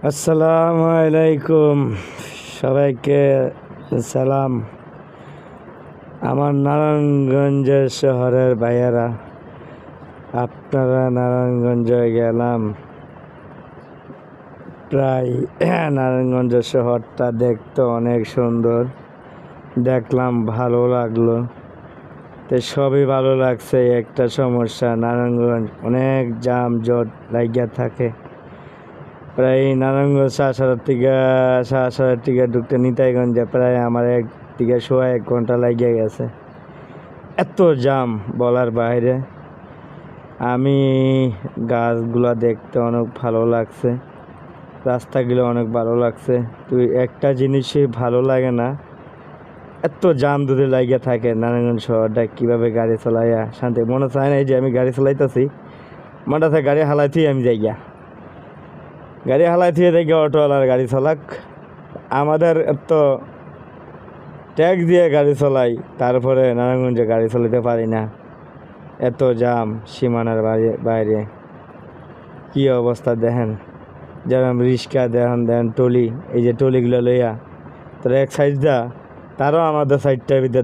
আসসালামু আলাইকুম, সবাইকে সালাম। আমার নারায়ণগঞ্জের শহরের ভাইয়েরা, আপনারা নারায়ণগঞ্জে গেলাম। প্রায় নারায়ণগঞ্জ শহরটা দেখতে অনেক সুন্দর, দেখলাম ভালো লাগলো। তো সবই ভালো লাগছে, একটা সমস্যা, নারায়ণগঞ্জ অনেক জামজট লাগিয়া থাকে। প্রায় নারায়ণগঞ্জ সাড়ে থেকে ঢুকতে নিতাইগঞ্জে প্রায় আমার সোয়া 1 ঘন্টা লাগিয়ে গেছে। এত জাম বলার বাইরে। আমি গাছগুলা দেখতে অনেক ভালো লাগছে, রাস্তাগুলো অনেক ভালো লাগছে। তুই একটা জিনিসই ভালো লাগে না, এত জাম যদি লাগিয়ে থাকে নারায়ণগঞ্জ শহরটা, কীভাবে গাড়ি চালাইয়া শান্তি মনে চায় না। এই যে আমি গাড়ি চালাইতেছি, মনে আছে গাড়ি হালাইতেই আমি যাইয়া গাড়ি হালাই থেকে দেখি অটোওয়ালার গাড়ি চালাক, আমাদের তো ট্যাক্স দিয়ে গাড়ি চালাই, তারপরে নারায়ণগঞ্জে গাড়ি চালাতে পারি না। এত জাম সীমানার বাইরে। কি অবস্থা দেখেন, যেরকম রিক্সা দেখেন টলি, এই যে টলিগুলো লইয়া তোর এক সাইড দা, তারও আমাদের সাইডটার ভিতরে